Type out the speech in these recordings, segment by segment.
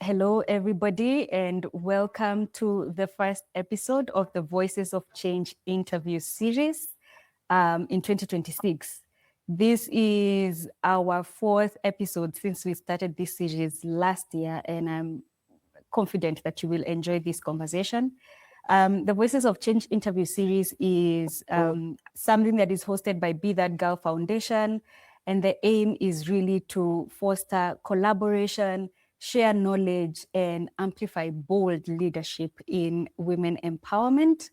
Hello, everybody, and welcome to the first episode of the Voices of Change interview series in 2026. This is our fourth episode since we started this series last year, and I'm confident that you will enjoy this conversation. The Voices of Change interview series is something that is hosted by Be That Girl Foundation, and the aim is really to foster collaboration, share knowledge, and amplify bold leadership in women empowerment.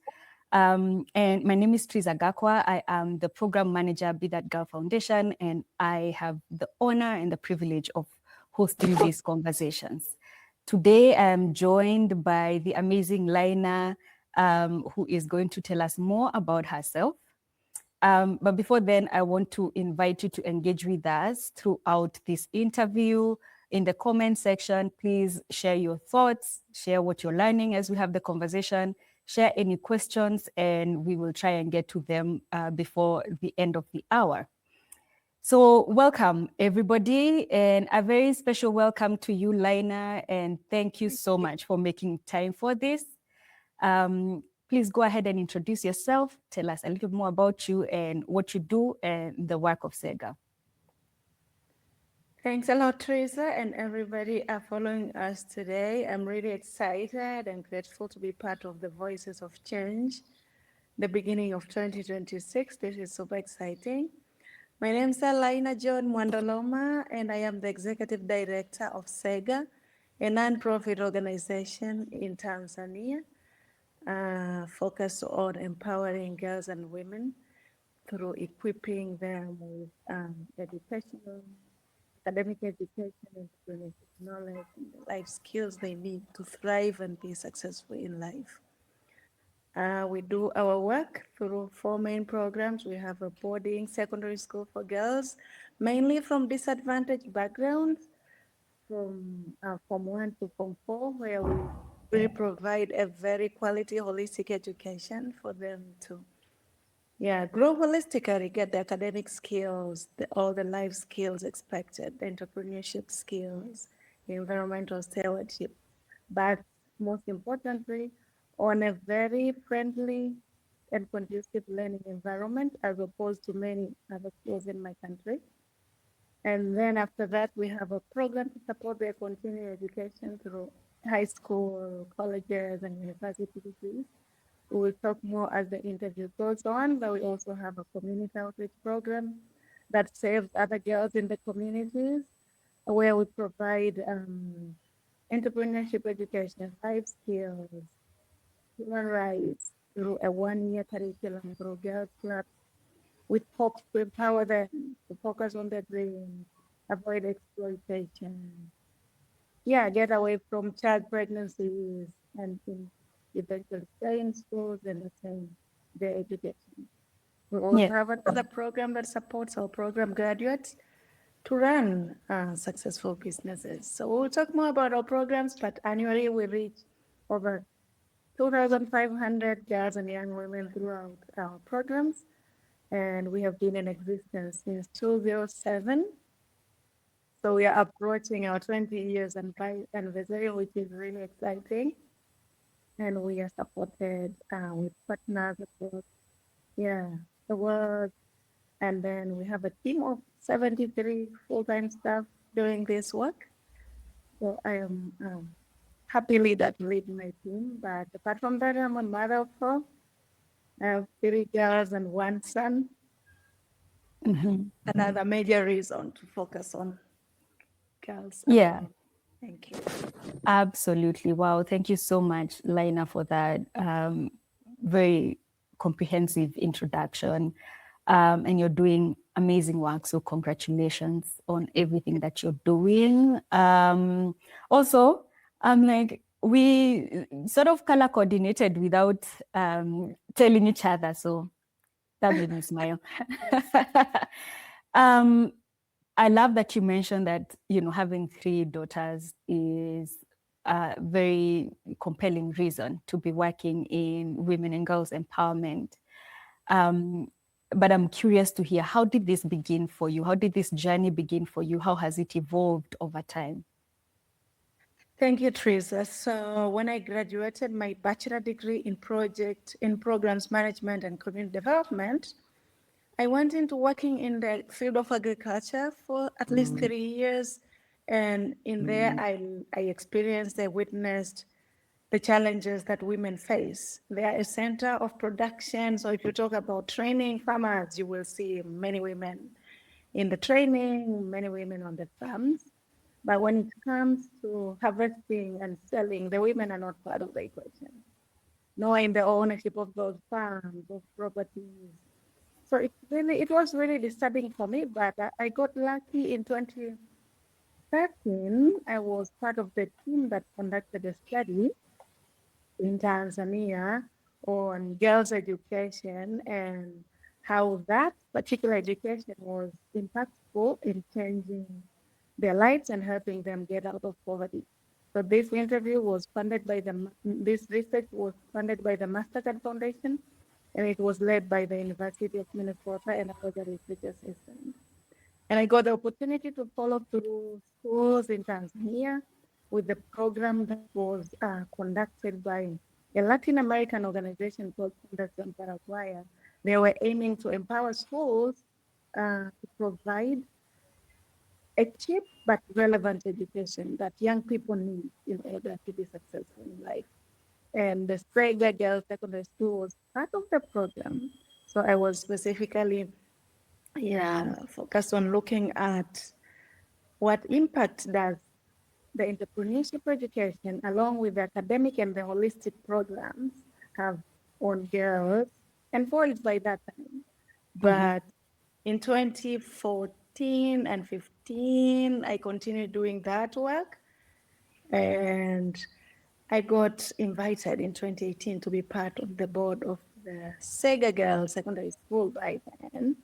And my name is Trizah Gakwa. I am the program manager, Be That Girl Foundation, and I have the honor and the privilege of hosting these conversations. Today, I'm joined by the amazing Laina, who is going to tell us more about herself. But before then, I want to invite you to engage with us throughout this interview. In the comment section, please share your thoughts, share what you're learning as we have the conversation, share any questions, and we will try and get to them before the end of the hour. So welcome, everybody, and a very special welcome to you, Laina, and thank you so much for making time for this. Please go ahead and introduce yourself. Tell us a little more about you and what you do and the work of SEGA. Thanks a lot, Trizah, and everybody are following us today. I'm really excited and grateful to be part of the Voices of Change, the beginning of 2026. This is super exciting. My name is Laina Mwandoloma, and I am the Executive Director of SEGA, a non-profit organization in Tanzania, focused on empowering girls and women through equipping them with educational academic education, entrepreneurship knowledge, and the life skills they need to thrive and be successful in life. We do our work through four main programs. We have a boarding secondary school for girls, mainly from disadvantaged backgrounds, from Form 1 to Form 4, where we really provide a very quality holistic education for them to grow holistically, get the academic skills, all the life skills expected, the entrepreneurship skills, the environmental stewardship, but most importantly, on a very friendly and conducive learning environment as opposed to many other schools in my country. And then after that, we have a program to support their continuing education through high school, colleges, and university degrees. We will talk more as the interview goes on, but we also have a community outreach program that serves other girls in the communities where we provide entrepreneurship education, life skills, human rights through a one-year curriculum through Girls Club with hope to empower them to focus on their dreams, avoid exploitation, get away from child pregnancies and eventually stay in schools and attain their education. We also have another program that supports our program graduates to run successful businesses. So we'll talk more about our programs, but annually we reach over 2,500 girls and young women throughout our programs. And we have been in existence since 2007. So we are approaching our 20 years anniversary, which is really exciting. And we are supported with partners across the world. And then we have a team of 73 full-time staff doing this work. So I am happily that lead my team. But apart from that, I'm a mother of four. I have 3 girls and 1 son. Another major reason to focus on girls. Thank you. Absolutely. Wow. Thank you so much, Laina, for that very comprehensive introduction. And you're doing amazing work. So congratulations on everything that you're doing. Also, I'm like, we sort of color coordinated without telling each other. So that made me smile. I love that you mentioned that, having 3 daughters is a very compelling reason to be working in women and girls empowerment. But I'm curious to hear, how did this begin for you? How did this journey begin for you? How has it evolved over time? Thank you, Trizah. So when I graduated my bachelor degree in programs management and community development, I went into working in the field of agriculture for at least 3 years. And in there, I experienced, I witnessed the challenges that women face. They are a center of production. So if you talk about training farmers, you will see many women in the training, many women on the farms. But when it comes to harvesting and selling, the women are not part of the equation, nor in the ownership of those farms, of properties. So it was really disturbing for me, but I got lucky in 2013. I was part of the team that conducted a study in Tanzania on girls' education and how that particular education was impactful in changing their lives and helping them get out of poverty. So this research was funded by the Mastercard Foundation, and it was led by the University of Minnesota, and I was a research assistant. And I got the opportunity to follow through schools in Tanzania with the program that was conducted by a Latin American organization called Fundación Paraguaya. They were aiming to empower schools to provide a cheap but relevant education that young people need in order to be successful in life. And the SEGA Girls Secondary School was part of the program. So I was specifically focused on looking at what impact does the entrepreneurship education, along with the academic and the holistic programs, have on girls and boys by that time. But in 2014 and 15, I continued doing that work. And I got invited in 2018 to be part of the board of the SEGA Girls Secondary School by then.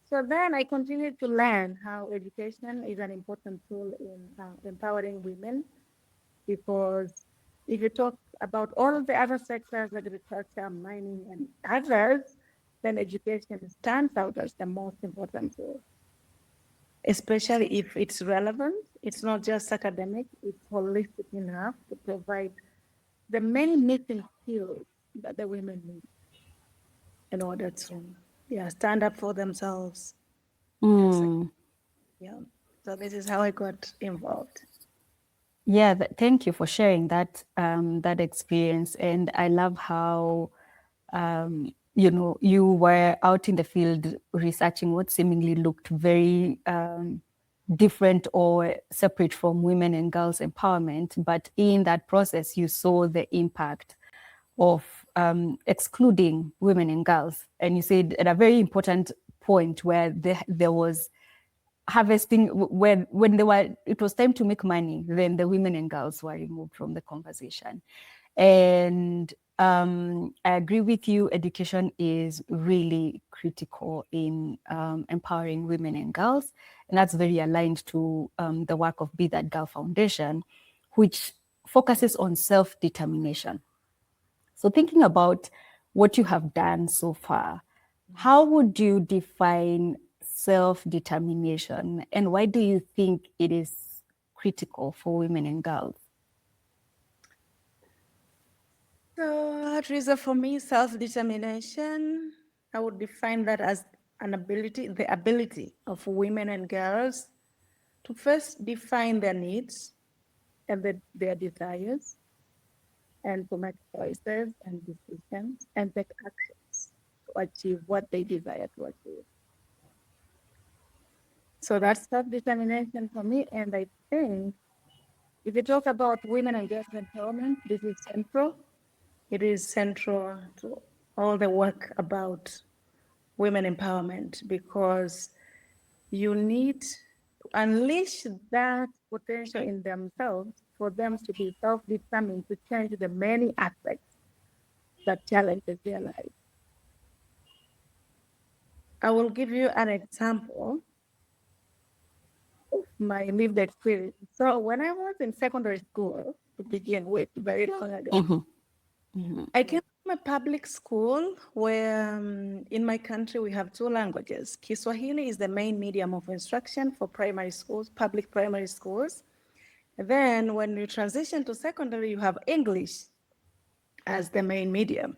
So then I continued to learn how education is an important tool in empowering women, because if you talk about all of the other sectors, agriculture, mining, and others, then education stands out as the most important tool, especially if it's relevant. It's not just academic, it's holistic enough to provide the many missing skills that the women need in order to stand up for themselves. Yeah. So this is how I got involved. Yeah, thank you for sharing that experience, and I love how you were out in the field researching what seemingly looked very different or separate from women and girls empowerment, but in that process you saw the impact of excluding women and girls, and you said at a very important point where there was harvesting, when it was time to make money, then the women and girls were removed from the conversation. And I agree with you, education is really critical in empowering women and girls, and that's very aligned to the work of Be That Girl Foundation, which focuses on self-determination. So thinking about what you have done so far, how would you define self-determination, and why do you think it is critical for women and girls? So, Trizah, for me, self-determination, I would define that as the ability of women and girls to first define their needs and their desires, and to make choices and decisions and take actions to achieve what they desire to achieve. So that's self-determination for me. And I think if you talk about women and girls empowerment, this is central. It is central to all the work about women empowerment, because you need to unleash that potential in themselves for them to be self-determined to change the many aspects that challenges their life. I will give you an example of my lived experience. So when I was in secondary school, to begin with, very long ago, I came from a public school where in my country we have two languages. Kiswahili is the main medium of instruction for primary schools, public primary schools. Then when you transition to secondary, you have English as the main medium.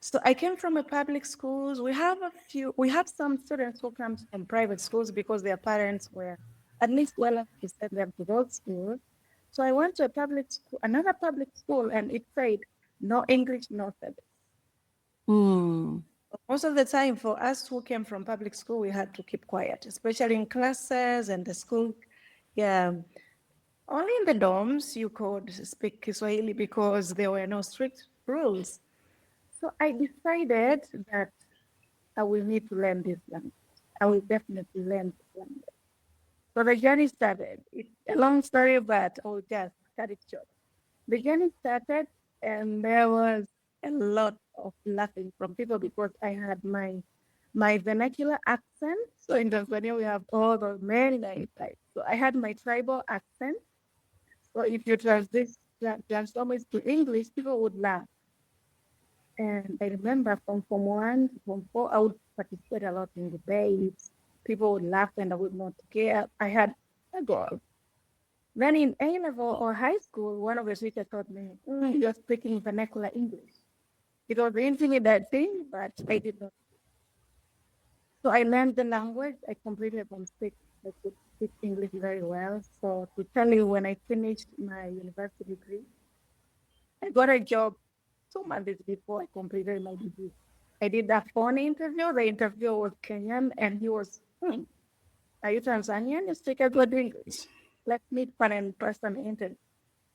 So I came from a public schools. We have some students who come from private schools because their parents were at least well enough to send them to those schools. So I went to a public school, another public school, and it said no English, no service. Mm. Most of the time, for us who came from public school, we had to keep quiet, especially in classes and the school. Yeah, only in the dorms you could speak Kiswahili because there were no strict rules. So I decided that I will need to learn this language. I will definitely learn this language. So the journey started. It's a long story, but I will just cut it short. The journey started, and there was a lot of laughing from people because I had my vernacular accent. So in Tanzania, we have all the many types. So I had my tribal accent. So if you transform it to English, people would laugh. And I remember from Form 1 to Form 4, I would participate a lot in debates. People would laugh and I would not care. I had a goal. Then in A level or high school, one of the teachers taught me, you're speaking vernacular English. It was intimidating, but I did not. So I learned the language. I completed from 6. I could speak English very well. So to tell you, when I finished my university degree, I got a job 2 months before I completed my degree. I did that phone interview. The interviewer was Kenyan, and he was, are you Tanzanian? You speak a good English. Let's meet for an in-person interview.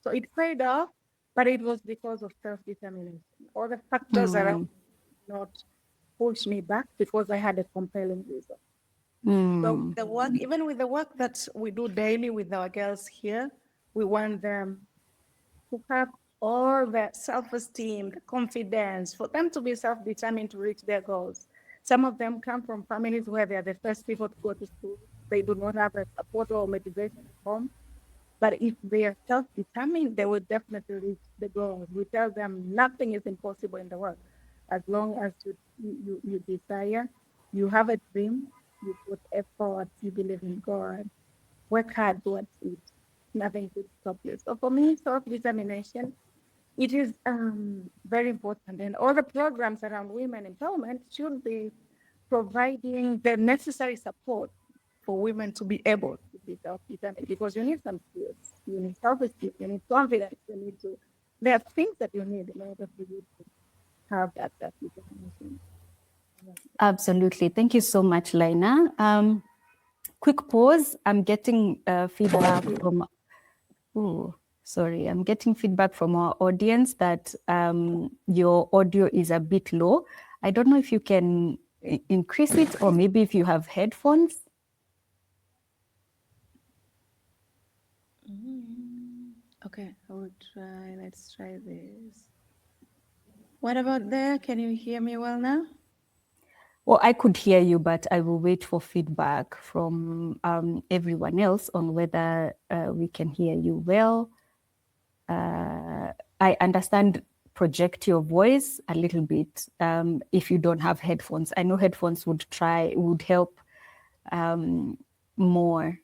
So it paid off, but it was because of self-determination. All the factors around not push me back because I had a compelling reason. So the work, even with the work that we do daily with our girls here, we want them to have all the self-esteem, the confidence, for them to be self-determined to reach their goals. Some of them come from families where they are the first people to go to school. They do not have a support or motivation at home. But if they are self-determined, they will definitely reach the goal. We tell them nothing is impossible in the world. As long as you desire, you have a dream, you put effort, you believe in God, work hard towards it. Nothing could stop you. So for me, self-determination, it is very important. And all the programs around women empowerment should be providing the necessary support for women to be able to be self-determined, because you need some skills, you need self-esteem, you need confidence, there are things that you need in order for you to have that self-determination. Absolutely. Thank you so much, Laina. Quick pause. I'm getting feedback from. I'm getting feedback from our audience that your audio is a bit low. I don't know if you can increase it, or maybe if you have headphones. Okay, I will try. Let's try this. What about there? Can you hear me well now? Well, I could hear you, but I will wait for feedback from everyone else on whether we can hear you well. I understand project your voice a little bit if you don't have headphones. I know headphones would help more.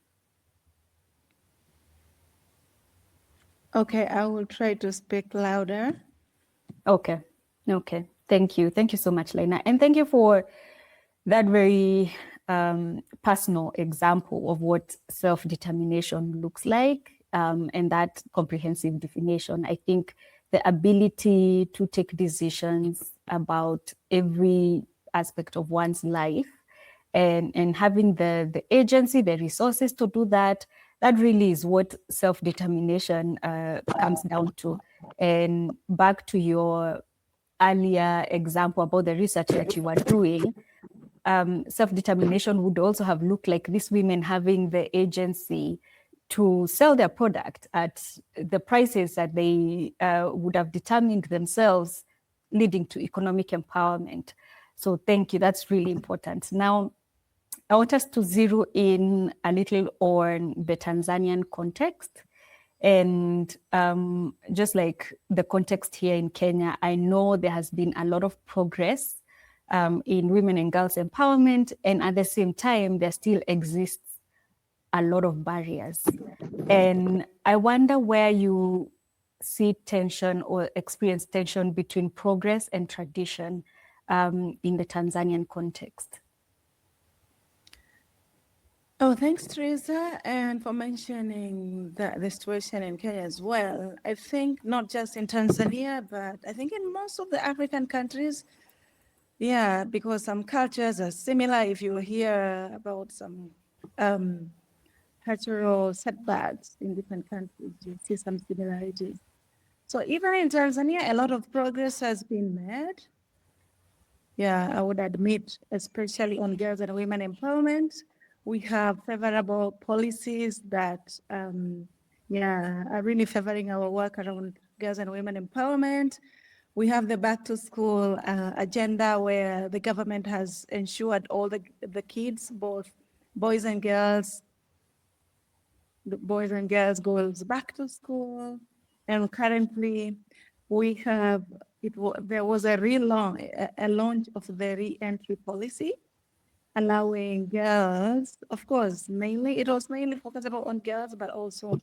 Okay, I will try to speak louder. Okay. Thank you so much, Laina, and thank you for that very personal example of what self-determination looks like, and that comprehensive definition. I think the ability to take decisions about every aspect of one's life and having the agency, the resources to do that, that really is what self-determination comes down to. And back to your earlier example about the research that you were doing, self-determination would also have looked like these women having the agency to sell their product at the prices that they would have determined themselves, leading to economic empowerment. So thank you, that's really important. Now, I want us to zero in a little on the Tanzanian context. And just like the context here in Kenya, I know there has been a lot of progress in women and girls empowerment. And at the same time, there still exists a lot of barriers. And I wonder where you see tension or experience tension between progress and tradition in the Tanzanian context. Oh, thanks, Trizah, and for mentioning the situation in Kenya as well. I think not just in Tanzania, but I think in most of the African countries, yeah, because some cultures are similar. If you hear about some um, cultural setbacks in different countries, you see some similarities. So even in Tanzania, a lot of progress has been made. Yeah, I would admit, especially on girls and women empowerment, we have favorable policies that, yeah, are really favoring our work around girls and women empowerment. We have the back to school agenda where the government has ensured all the kids, both boys and girls, the boys and girls goes back to school. And currently we have, there was a relaunch, a launch of the re-entry policy, allowing girls, of course, mainly, it was mainly focused on girls, but also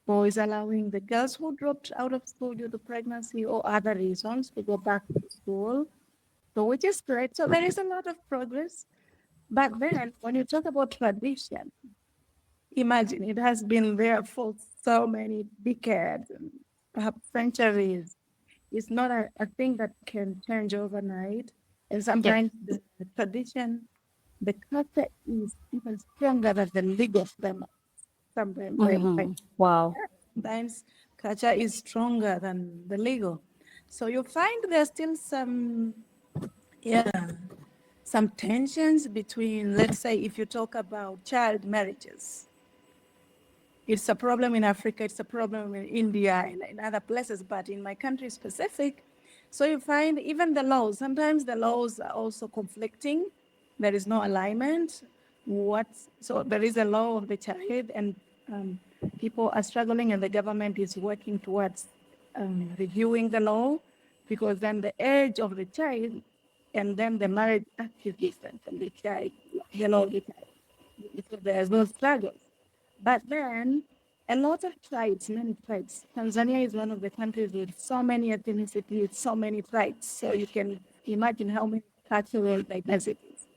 boys, allowing the girls who dropped out of school due to pregnancy or other reasons to go back to school. So which is great. So there is a lot of progress. But then when you talk about tradition, imagine it has been there for so many decades, and perhaps centuries. It's not a thing that can change overnight. And Yeah. sometimes the tradition, the culture is even stronger than the legal framework. Sometimes, Wow. sometimes culture is stronger than the legal. So you find there's still some, yeah, some tensions between, let's say, if you talk about child marriages. It's a problem in Africa, it's a problem in India and in other places, but in my country specific. So you find even the laws, sometimes the laws are also conflicting. There is no alignment. So there is a law of the child and people are struggling and the government is working towards reviewing the law because then the age of the child and then the marriage act is different from the child, the law of the child. So there's no struggle. But then a lot of tribes, many tribes. Tanzania is one of the countries with so many ethnicities, so many tribes. So you can imagine how many cultural diversities.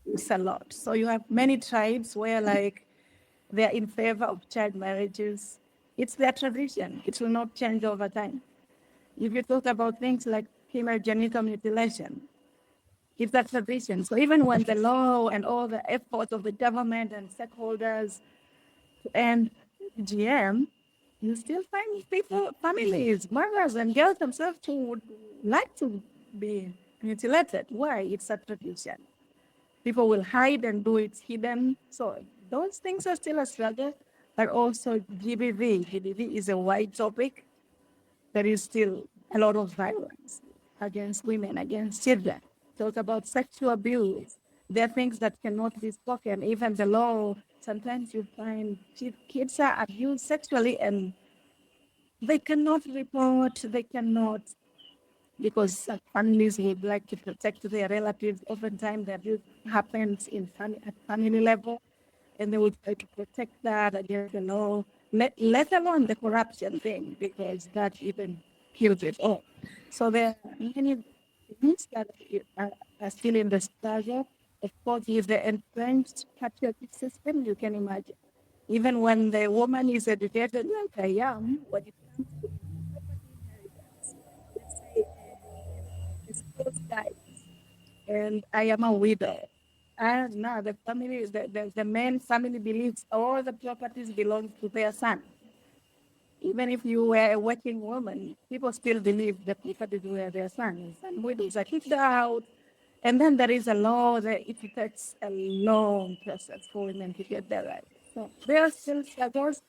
It's a lot. So you have many tribes where like they're in favor of child marriages. It's their tradition. It will not change over time. If you talk about things like female genital mutilation, it's a tradition. So even when the law and all the efforts of the government and stakeholders and GM, you still find people, families, mothers, and girls themselves who would like to be mutilated. Why? It's a tradition. People will hide and do it hidden. So those things are still a struggle, but also GBV. GBV is a wide topic. There is still a lot of violence against women, against children. Talk about sexual abuse. There are things that cannot be spoken. Even the law, sometimes you find kids are abused sexually and they cannot report, they cannot, because families would like to protect their relatives. Oftentimes, the abuse happens at family level, and they would try to protect that against the law, let alone the corruption thing, because that even kills it all. So there are many things that are still in the struggle. Of course, with the entrenched patriotic system, you can imagine. Even when the woman is educated, like I am, when it comes to property inheritance, let's say a spouse dies, and I am a widow. And now the family, the main family believes all the properties belong to their son. Even if you were a working woman, people still believe the properties were their sons. And widows are kicked out. And then there is a law that it takes a long process for women to get their rights. So there are still struggles.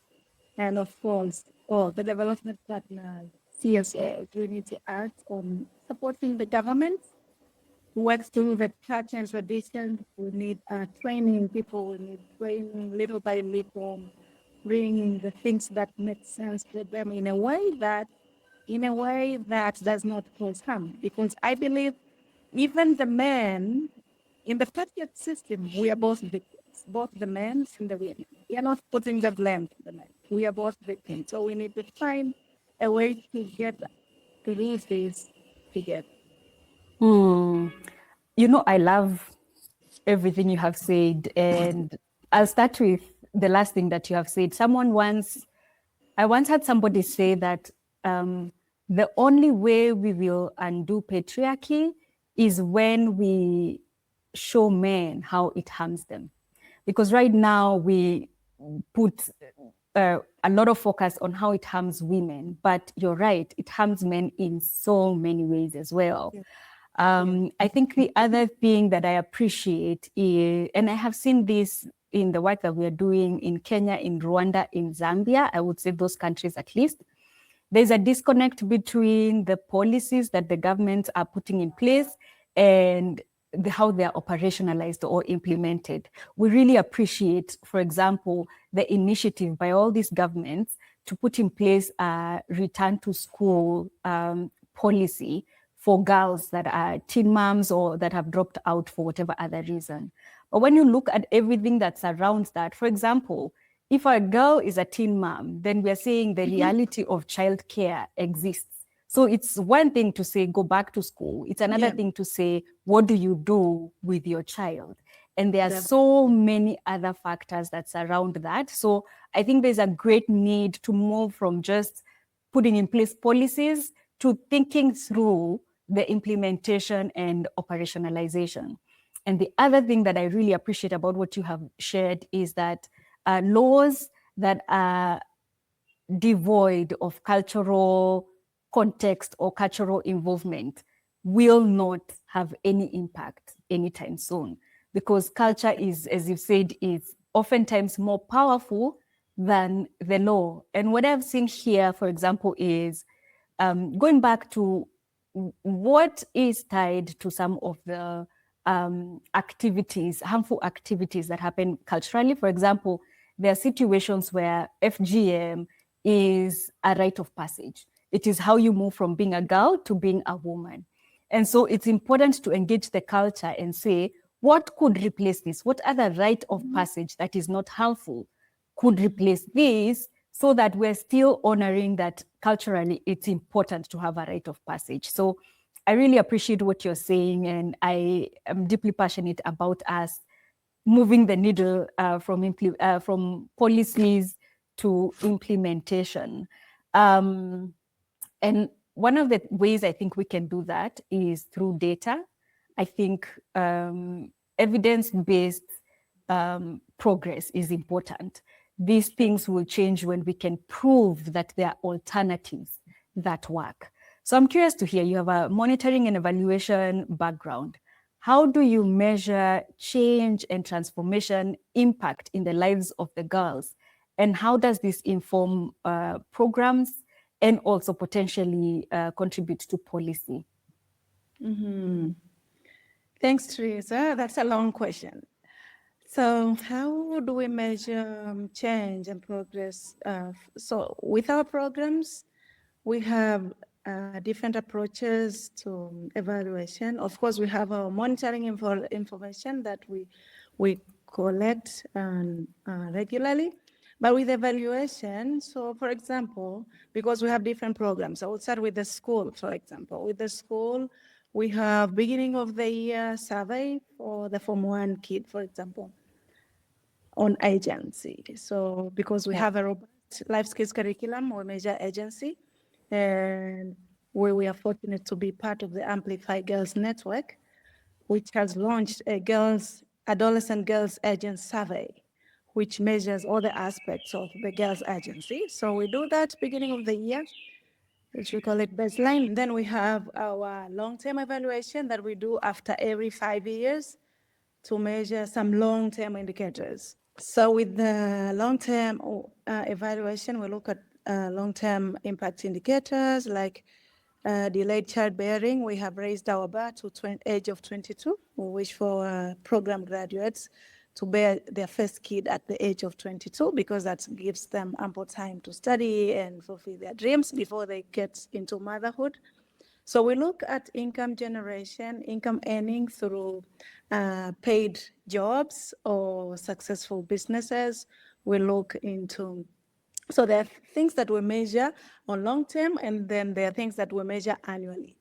And of course, all the development partners, CSOs, we need to act on supporting the government works through the culture and tradition. We need training people, we need training little by little, bringing the things that make sense to them in a way that does not cause harm. Because I believe even the men in the patriot system, we are both victims, both the men and the women. we are not putting the blame to the men. We are both victims. So we need to find a way to get through this together. Hmm. I love everything you have said, and I'll start with the last thing that you have said. I once had somebody say that the only way we will undo patriarchy is when we show men how it harms them. Because right now we put a lot of focus on how it harms women, but you're right, it harms men in so many ways as well. I think the other thing that I appreciate is, and I have seen this in the work that we are doing in Kenya, in Rwanda, in Zambia, I would say those countries at least, there's a disconnect between the policies that the governments are putting in place and how they are operationalized or implemented. We really appreciate, for example, the initiative by all these governments to put in place a return to school policy for girls that are teen moms or that have dropped out for whatever other reason. But when you look at everything that surrounds that, for example, if a girl is a teen mom, then we are saying the reality of childcare exists. So it's one thing to say, go back to school. It's another thing to say, what do you do with your child? And there are so many other factors that surround that. So I think there's a great need to move from just putting in place policies to thinking through the implementation and operationalization. And the other thing that I really appreciate about what you have shared is that laws that are devoid of cultural context or cultural involvement will not have any impact anytime soon, because culture is, as you've said, is oftentimes more powerful than the law. And what I've seen here, for example, is going back to what is tied to some of the activities, harmful activities that happen culturally. For example, there are situations where FGM is a rite of passage. It is how you move from being a girl to being a woman. And so it's important to engage the culture and say, what could replace this? What other rite of passage that is not harmful could replace this, so that we're still honoring that culturally it's important to have a rite of passage. So I really appreciate what you're saying, and I am deeply passionate about us moving the needle from policies to implementation. And one of the ways I think we can do that is through data. I think evidence-based progress is important. These things will change when we can prove that there are alternatives that work. So I'm curious to hear, you have a monitoring and evaluation background. How do you measure change and transformation impact in the lives of the girls? And how does this inform programs and also potentially contribute to policy? Thanks, Trizah. That's a long question. So how do we measure change and progress? So with our programs, we have different approaches to evaluation. Of course, we have our monitoring information that we collect regularly. But with evaluation, so for example, because we have different programs, I would start with the school, for example. With the school, we have beginning of the year survey for the Form 1 kid, for example, on agency. So because we have a robust life skills curriculum, we measure agency, and where we are fortunate to be part of the Amplify Girls Network, which has launched a adolescent girls agent survey, which measures all the aspects of the girls agency. So we do that beginning of the year, which we call it baseline. Then we have our long-term evaluation that we do after every 5 years to measure some long-term indicators. So with the long-term evaluation, we look at long-term impact indicators like delayed childbearing. We have raised our bar to age of 22. We wish for program graduates to bear their first kid at the age of 22, because that gives them ample time to study and fulfill their dreams before they get into motherhood. So we look at income generation, income earning through paid jobs or successful businesses. we look into. So there are things that we measure on long term, and then there are things that we measure annually.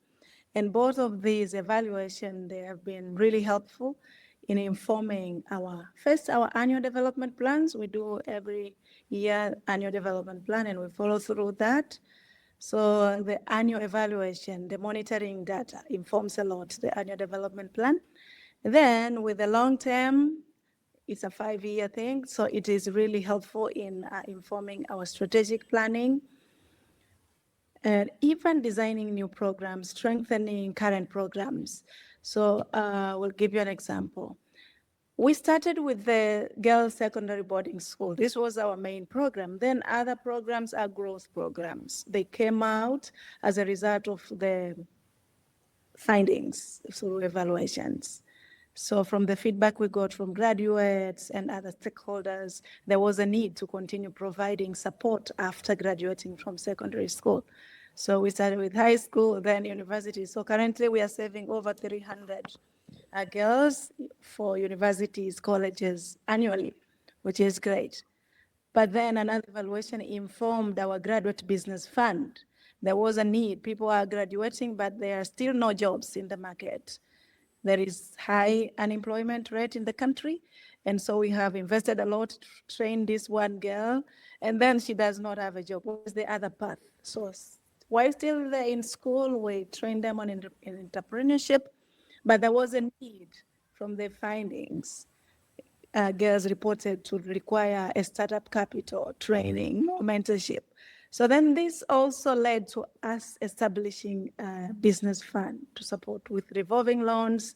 And both of these evaluation, they have been really helpful in informing our annual development plans. We do every year annual development plan, and we follow through that. So the annual evaluation, the monitoring data informs a lot the annual development plan. Then with the long term, it's a 5-year thing, so it is really helpful in informing our strategic planning and even designing new programs, strengthening current programs. So we'll give you an example. We started with the girls' secondary boarding school. This was our main program. Then other programs are growth programs. They came out as a result of the findings through evaluations. So from the feedback we got from graduates and other stakeholders, there was a need to continue providing support after graduating from secondary school. So we started with high school, then university. So currently we are serving over 300 girls for universities, colleges annually, which is great. But then another evaluation informed our graduate business fund. There was a need. People are graduating, but there are still no jobs in the market. There is high unemployment rate in the country. And so we have invested a lot to train this one girl, and then she does not have a job. What is the other path? So while still they're in school, we train them on entrepreneurship, but there was a need from the findings. Girls reported to require a startup capital, training, more mentorship. So then this also led to us establishing a business fund to support with revolving loans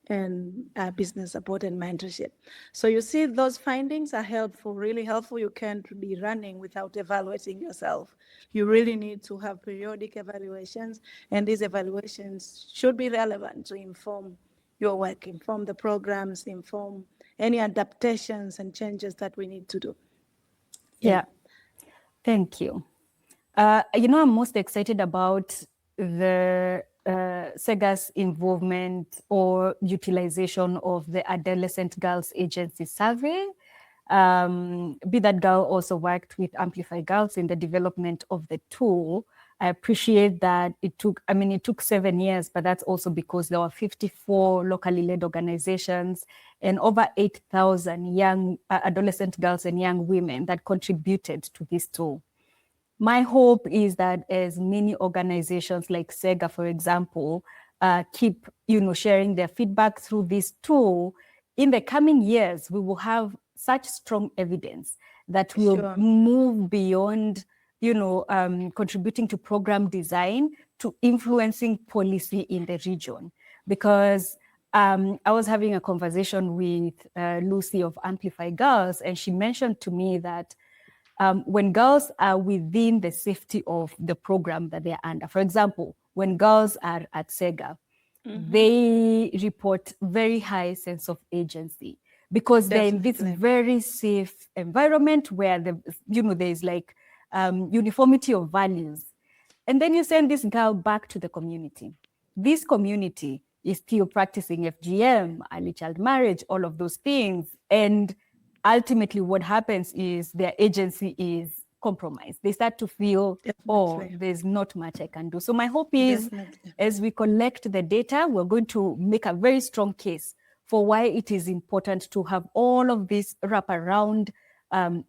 and business support and mentorship. So you see, those findings are helpful, really helpful. You can't be running without evaluating yourself. You really need to have periodic evaluations, and these evaluations should be relevant to inform your work, inform the programs, inform any adaptations and changes that we need to do. Yeah. Thank you. I'm most excited about the SEGA's involvement or utilization of the Adolescent Girls Agency survey. Be That Girl also worked with Amplify Girls in the development of the tool. I appreciate that it took 7 years, but that's also because there were 54 locally led organizations and over 8,000 young adolescent girls and young women that contributed to this tool. My hope is that as many organizations like SEGA, for example, keep sharing their feedback through this tool, in the coming years, we will have such strong evidence that will move beyond contributing to program design to influencing policy in the region. Because I was having a conversation with Lucy of Amplify Girls, and she mentioned to me that when girls are within the safety of the program that they're under, for example, when girls are at SEGA, they report very high sense of agency because they're in this very safe environment where there's like uniformity of values. And then you send this girl back to the community. This community is still practicing FGM, early child marriage, all of those things. And ultimately what happens is their agency is compromised. They start to feel, there's not much I can do. So my hope is as we collect the data, we're going to make a very strong case for why it is important to have all of this wraparound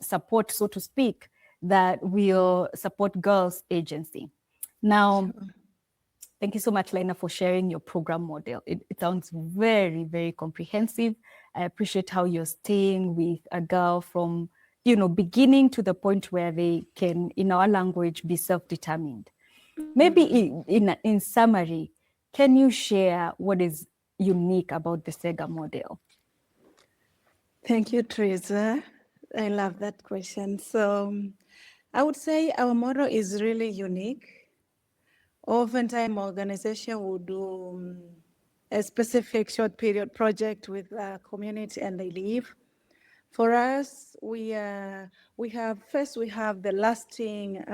support, so to speak, that will support girls' agency. Now, thank you so much, Laina, for sharing your program model. It sounds very, very comprehensive. I appreciate how you're staying with a girl from, beginning to the point where they can, in our language, be self-determined. Maybe in summary, can you share what is unique about the SEGA model? Thank you, Trizah. I love that question. So I would say our model is really unique. Oftentimes, organization will do a specific short period project with a community and they leave. For us, we have the lasting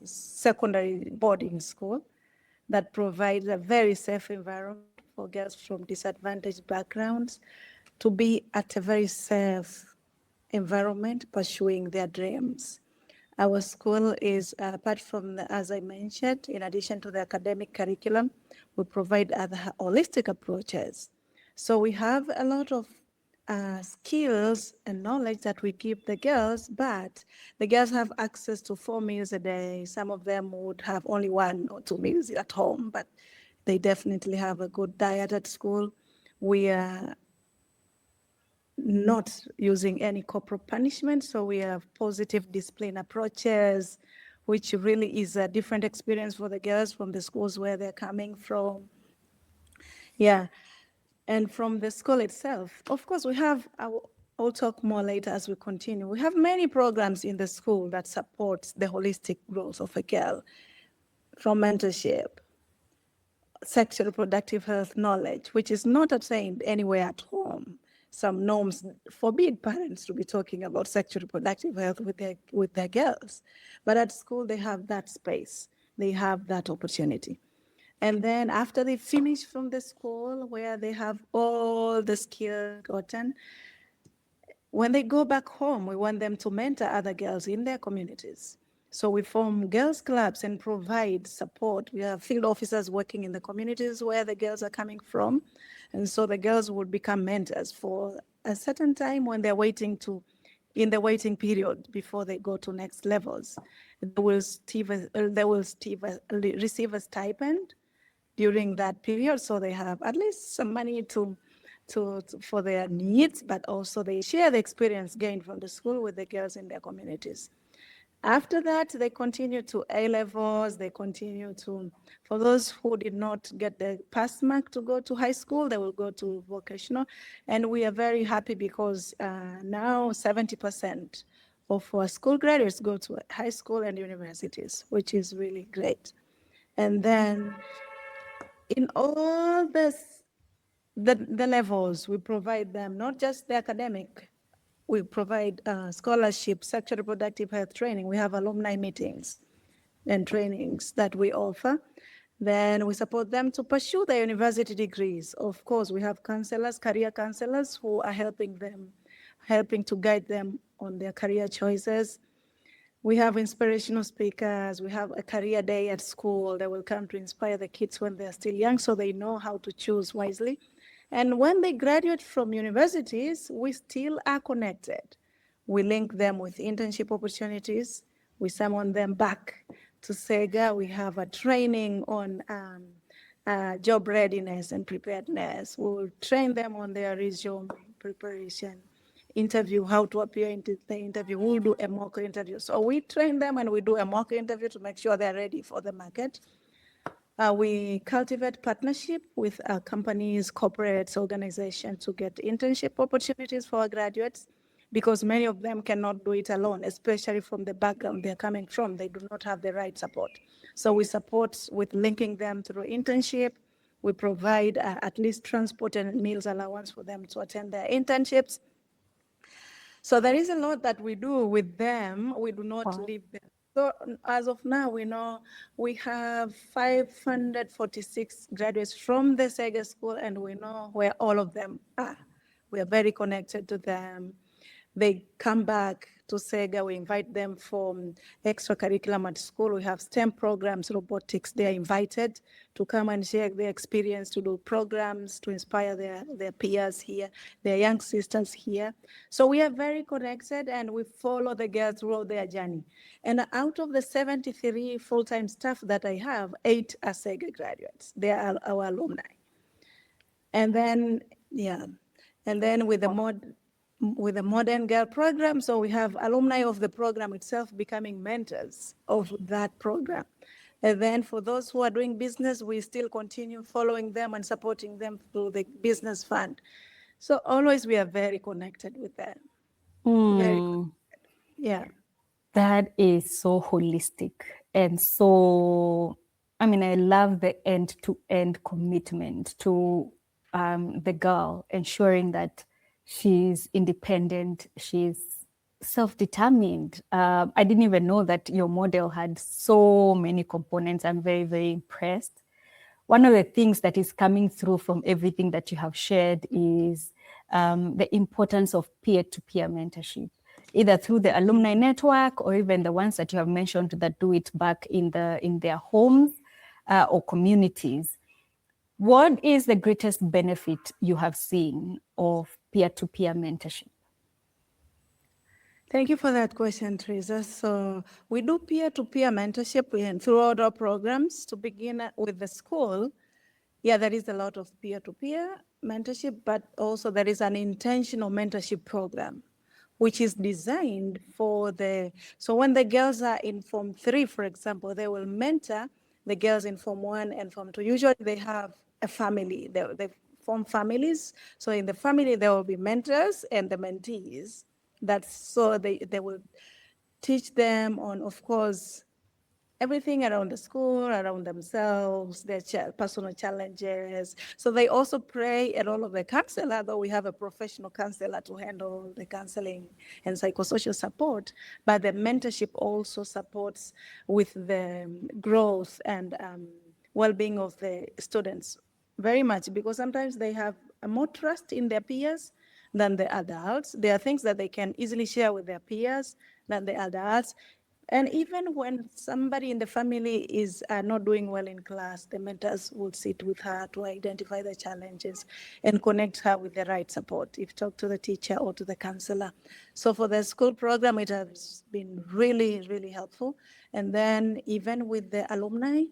secondary boarding school that provides a very safe environment for girls from disadvantaged backgrounds to be at a very safe environment, pursuing their dreams. Our school is, apart from, as I mentioned, in addition to the academic curriculum, we provide other holistic approaches. So we have a lot of skills and knowledge that we give the girls, but the girls have access to 4 meals a day. Some of them would have only 1 or 2 meals at home, but they definitely have a good diet at school. We are not using any corporal punishment, so we have positive discipline approaches, which really is a different experience for the girls from the schools where they're coming from. Yeah, and from the school itself, of course, we have, I'll talk more later as we continue. We have many programs in the school that support the holistic growth of a girl, from mentorship, sexual reproductive health knowledge, which is not attained anywhere at home. Some norms forbid parents to be talking about sexual reproductive health with their girls. But at school, they have that space. They have that opportunity. And then after they finish from the school where they have all the skills gotten, when they go back home, we want them to mentor other girls in their communities. So we form girls' clubs and provide support. We have field officers working in the communities where the girls are coming from. And so the girls would become mentors for a certain time when they're in the waiting period before they go to next levels. They will receive a stipend during that period, so they have at least some money for their needs, but also they share the experience gained from the school with the girls in their communities. After that, they continue to A levels. They continue to, for those who did not get the pass mark to go to high school, they will go to vocational. And we are very happy because now 70% of our school graduates go to high school and universities, which is really great. And then in all the levels, we provide them not just the academic, we provide scholarship, sexual reproductive health training. We have alumni meetings and trainings that we offer. Then we support them to pursue their university degrees. Of course, we have counselors, career counselors, who are helping to guide them on their career choices. We have inspirational speakers. We have a career day at school that will come to inspire the kids when they're still young so they know how to choose wisely. And when they graduate from universities, we still are connected. We link them with internship opportunities. We summon them back to SEGA. We have a training on job readiness and preparedness. We will train them on their resume preparation, interview, how to appear into the interview. We'll do a mock interview. So we train them and we do a mock interview to make sure they're ready for the market. We cultivate partnership with companies, corporates, organizations to get internship opportunities for our graduates, because many of them cannot do it alone, especially from the background they're coming from. They do not have the right support. So we support with linking them through internship. We provide at least transport and meals allowance for them to attend their internships. So there is a lot that we do with them. We do not leave them. So as of now, we know we have 546 graduates from the SEGA school, and we know where all of them are. We are very connected to them. They come back to SEGA. We invite them for extra curriculum at school. We have STEM programs, robotics. They are invited to come and share their experience, to do programs, to inspire their peers here, their young sisters here. So we are very connected, and we follow the girls throughout their journey. And out of the 73 full-time staff that I have, 8 are SEGA graduates. They are our alumni. And then, with the Modern Girl program, so we have alumni of the program itself becoming mentors of that program. And then for those who are doing business, we still continue following them and supporting them through the business fund. So always we are very connected with them. Very connected. Yeah. That is so holistic. And so, I mean, I love the end-to-end commitment to the girl, ensuring that she's independent, she's self-determined. I didn't even know that your model had so many components. I'm very, very impressed. One of the things that is coming through from everything that you have shared is the importance of peer-to-peer mentorship. either through the alumni network or even the ones that you have mentioned that do it back in their homes or communities. What is the greatest benefit you have seen of peer-to-peer mentorship? Thank you for that question, Trizah. So we do peer-to-peer mentorship throughout our programs. To begin with the school, yeah, there is a lot of peer-to-peer mentorship, but also there is an intentional mentorship program, which is designed so when the girls are in Form 3, for example, they will mentor the girls in Form 1 and Form 2. Usually they have a family, they form families. So in the family, there will be mentors and the mentees. That's so they will teach them on, of course, everything around the school, around themselves, their personal challenges. So they also play a role of the counselor, though we have a professional counselor to handle the counseling and psychosocial support. But the mentorship also supports with the growth and well-being of the students very much, because sometimes they have more trust in their peers than the adults. There are things that they can easily share with their peers than the adults. And even when somebody in the family is not doing well in class, the mentors will sit with her to identify the challenges and connect her with the right support, if talk to the teacher or to the counselor. So for the school program, it has been really, really helpful. And then even with the alumni,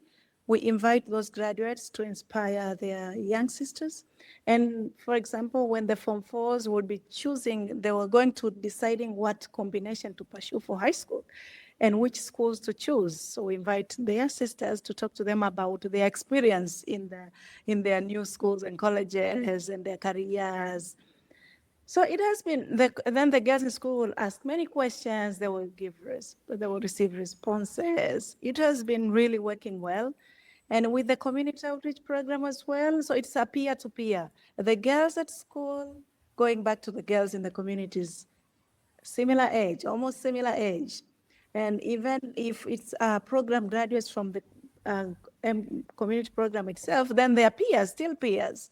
we invite those graduates to inspire their young sisters. And for example, when the Form 4s would be choosing, they were going to deciding what combination to pursue for high school and which schools to choose. So we invite their sisters to talk to them about their experience in their new schools and colleges and their careers. So it has been, then the girls in school will ask many questions, they will receive responses. It has been really working well. And with the community outreach program as well, so it's a peer-to-peer. The girls at school going back to the girls in the communities, similar age, almost similar age. And even if it's program graduates from the community program itself, then they are peers, still peers.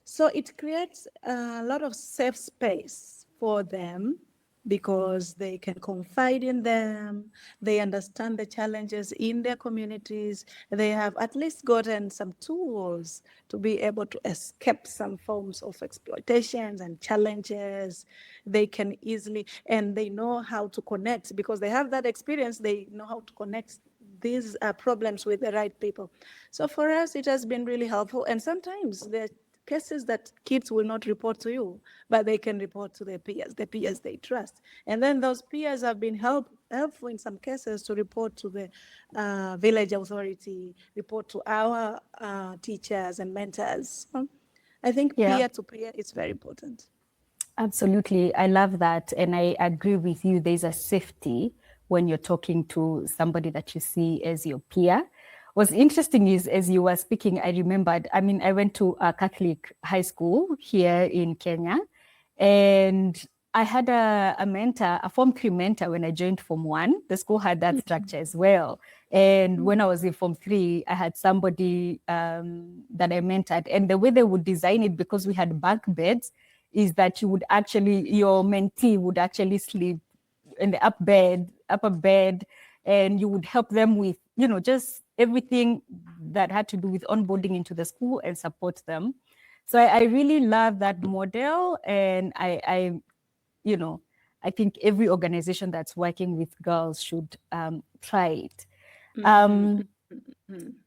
So it creates a lot of safe space for them because they can confide in them, they understand the challenges in their communities, they have at least gotten some tools to be able to escape some forms of exploitations and challenges. They can easily, and they know how to connect because they have that experience, they know how to connect these problems with the right people. So for us, it has been really helpful. And sometimes the cases that kids will not report to you, but they can report to their peers they trust. And then those peers have been helpful in some cases to report to the village authority, report to our teachers and mentors. I think Yeah. peer-to-peer is very important. Absolutely. I love that. And I agree with you. There's a safety when you're talking to somebody that you see as your peer. What's interesting is, as you were speaking, I remembered, I mean, I went to a Catholic high school here in Kenya, and I had a mentor, a Form 3 mentor when I joined Form 1. The school had that structure as well. And when I was in Form 3, I had somebody that I mentored. And the way they would design it, because we had bunk beds, is that your mentee would actually sleep in the upper bed, and you would help them with, just everything that had to do with onboarding into the school and support them. So I really love that model, and I think every organization that's working with girls should try it.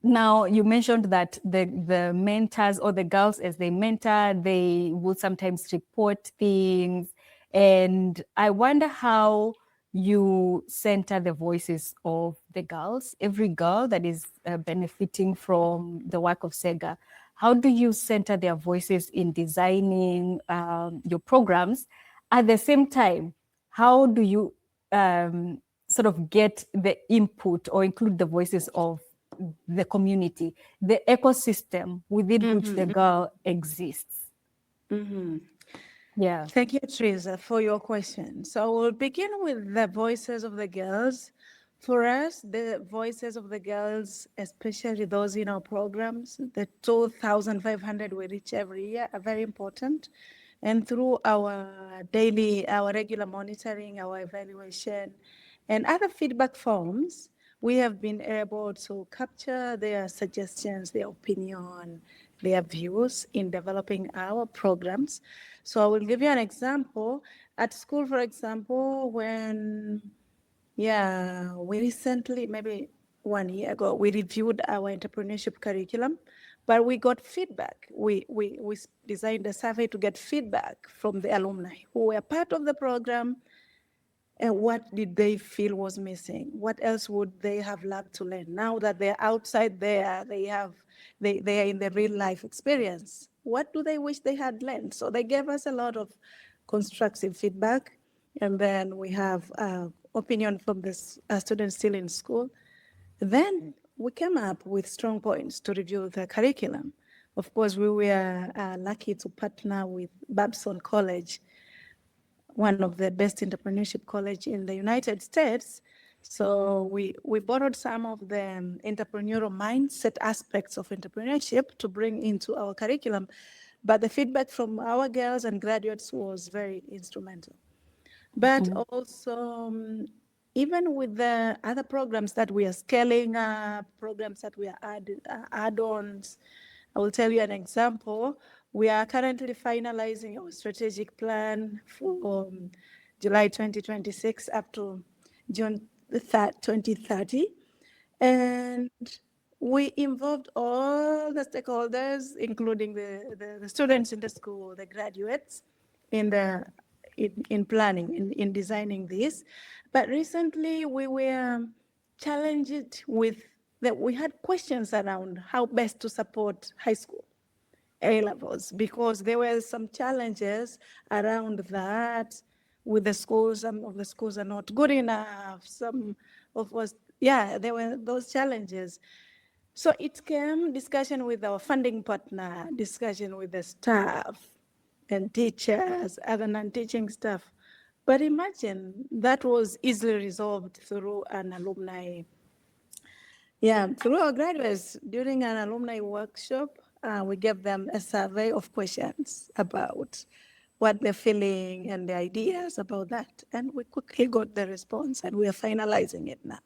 Now, you mentioned that the mentors or the girls as they mentor, they will sometimes report things. And I wonder how you center the voices of the girls, every girl that is benefiting from the work of SEGA. How do you center their voices in designing your programs? At the same time, how do you sort of get the input or include the voices of the community, the ecosystem within which the girl exists? Yeah. Thank you, Trizah, for your question. So we'll begin with the voices of the girls. For us, the voices of the girls, especially those in our programs, the 2,500 we reach every year, are very important And through our regular monitoring, our evaluation, and other feedback forms, we have been able to capture their suggestions, their opinion, their views in developing our programs. So I will give you an example. At school, for example, we recently, maybe 1 year ago, we reviewed our entrepreneurship curriculum, but we got feedback. We designed a survey to get feedback from the alumni who were part of the program, and what did they feel was missing? What else would they have loved to learn? Now that they're outside there, they are in the real life experience. What do they wish they had learned? So they gave us a lot of constructive feedback. And then we have opinion from the students still in school. Then we came up with strong points to review the curriculum. Of course, we were lucky to partner with Babson College, one of the best entrepreneurship college in the United States. So we borrowed some of the entrepreneurial mindset aspects of entrepreneurship to bring into our curriculum. But the feedback from our girls and graduates was very instrumental. But also, even with the other programs that we are scaling up, programs that we are add-ons, I will tell you an example. We are currently finalizing our strategic plan for July 2026 up to June 2030. And we involved all the stakeholders, including the students in the school, the graduates, in planning, in designing this. But recently we were challenged with that we had questions around how best to support high school A levels, because there were some challenges around that with the schools. Some of the schools are not good enough. Some of us, there were those challenges. So it came discussion with our funding partner, discussion with the staff and teachers, other non-teaching staff. But imagine that was easily resolved through an alumni. Through our graduates, during an alumni workshop, we gave them a survey of questions about what they're feeling and the ideas about that. And we quickly got the response, and we are finalizing it now.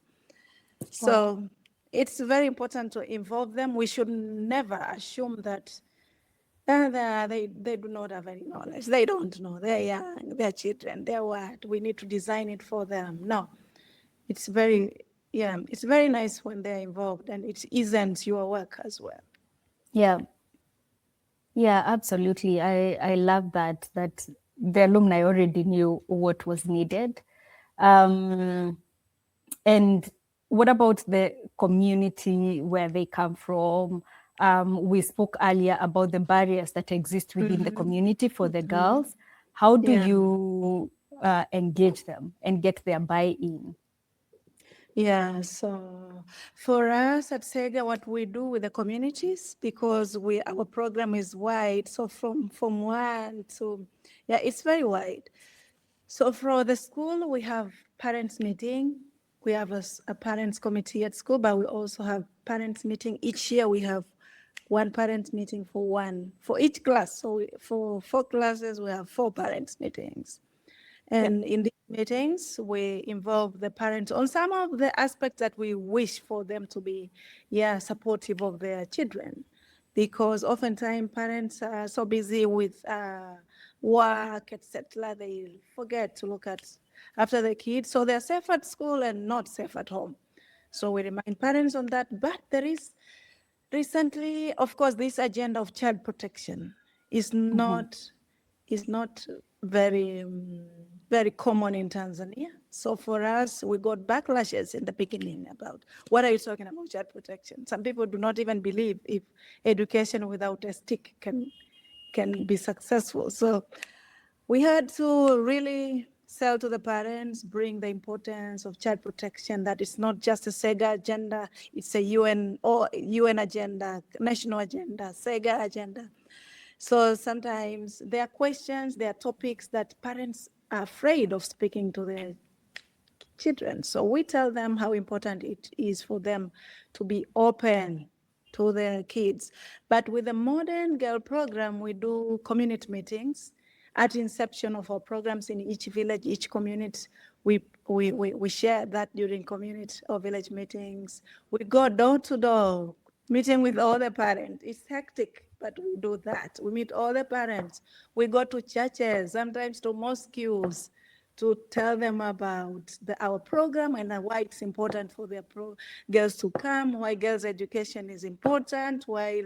So it's very important to involve them. We should never assume that they do not have any knowledge. They don't know. They're young, they're children, they're what? We need to design it for them. No, it's it's very nice when they're involved, and it isn't your work as well. Yeah. Yeah, absolutely. I love that the alumni already knew what was needed. And what about the community where they come from? We spoke earlier about the barriers that exist within the community for the girls. How do you engage them and get their buy-in? Yeah, so for us at SEGA, what we do with the communities, because our program is wide, so from one to, it's very wide. So for the school, we have parents meeting. We have a parents committee at school, but we also have parents meeting. Each year we have one parents meeting for each class. So for 4 classes, we have 4 parents meetings. And in these meetings, we involve the parents on some of the aspects that we wish for them to be, supportive of their children. Because oftentimes parents are so busy with work, etc., they forget to look after the kids. So they're safe at school and not safe at home. So we remind parents on that. But there is recently, of course, this agenda of child protection is not very very common in Tanzania. So for us, we got backlashes in the beginning about what are you talking about child protection? Some people do not even believe if education without a stick can be successful. So we had to really sell to the parents, bring the importance of child protection, that it's not just a SEGA agenda, it's a UN agenda, national agenda, SEGA agenda. So sometimes there are questions, there are topics that parents are afraid of speaking to their children. So we tell them how important it is for them to be open to their kids. But with the Modern Girl program, we do community meetings at inception of our programs in each village, each community, we share that during community or village meetings. We go door to door, meeting with all the parents. It's hectic, but we do that. We meet all the parents. We go to churches, sometimes to mosques, to tell them about our program and why it's important for their girls to come, why girls' education is important, why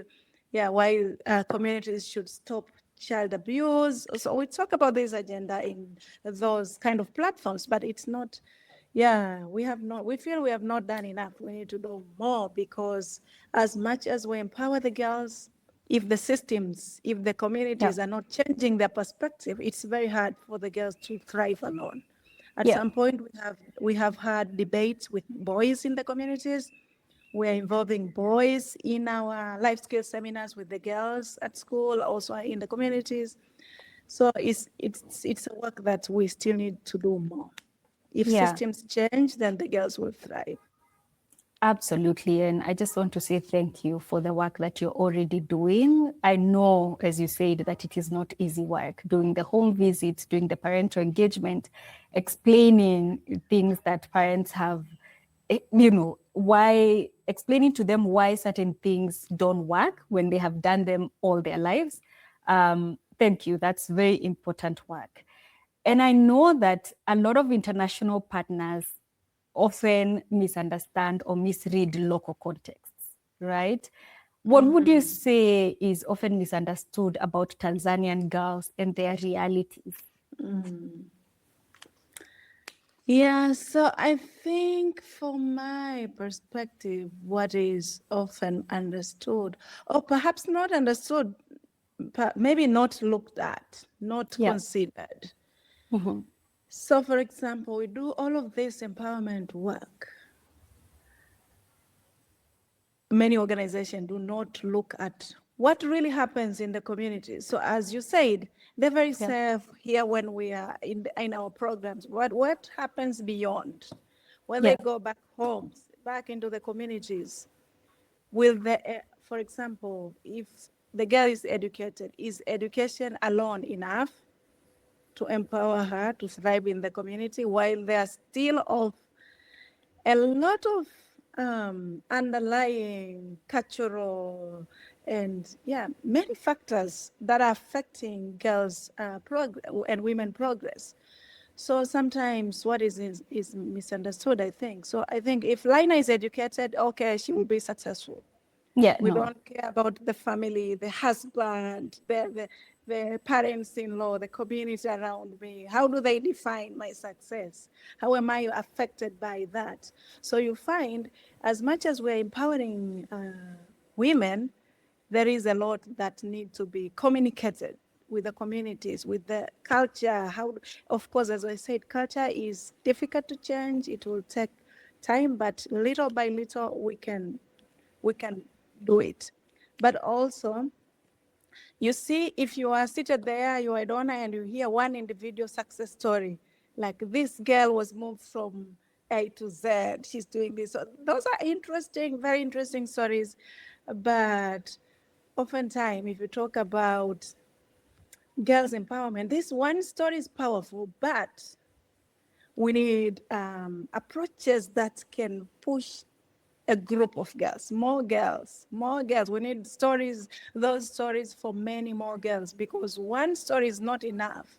communities should stop child abuse. So we talk about this agenda in those kind of platforms, but it's not, we feel we have not done enough. We need to do more, because as much as we empower the girls, if the systems, if the Yeah. communities are not changing their perspective, it's very hard for the girls to thrive alone. At Yeah. some point, we have had debates with boys in the communities. We're involving boys in our life skills seminars with the girls at school, also in the communities. So it's a work that we still need to do more. If Yeah. systems change, then the girls will thrive. Absolutely. And I just want to say thank you for the work that you're already doing. I know, as you said, that it is not easy work, doing the home visits, doing the parental engagement, explaining things that parents have, why explaining to them why certain things don't work when they have done them all their lives. Thank you. That's very important work. And I know that a lot of international partners often misunderstand or misread local contexts, right? What would you say is often misunderstood about Tanzanian girls and their realities? Yeah, so I think from my perspective, what is often understood, or perhaps not understood, maybe not looked at, not Yeah. considered. Mhm. So, for example, we do all of this empowerment work. Many organizations do not look at what really happens in the community. So, as you said, they're very Yeah. safe here when we are in our programs. What happens beyond? When Yeah. they go back home, back into the communities, will for example, if the girl is educated, is education alone enough to empower her to thrive in the community, while there are still of a lot of underlying cultural and many factors that are affecting girls' progress and women progress. So sometimes what is misunderstood, I think. So I think if Laina is educated, okay, she will be successful. Yeah. We No. don't care about the family, the husband, the parents-in-law, the community around me. How do they define my success? How am I affected by that? So you find, as much as we're empowering women, there is a lot that need to be communicated with the communities, with the culture. How, of course, as I said, culture is difficult to change. It will take time, but little by little we can do it. But also, you see, if you are seated there, you are a donor, and you hear one individual success story, like this girl was moved from A to Z, she's doing this. So those are interesting, very interesting stories. But oftentimes, if you talk about girls' empowerment, this one story is powerful, but we need approaches that can push a group of girls, more girls, more girls. We need stories, those stories for many more girls, because one story is not enough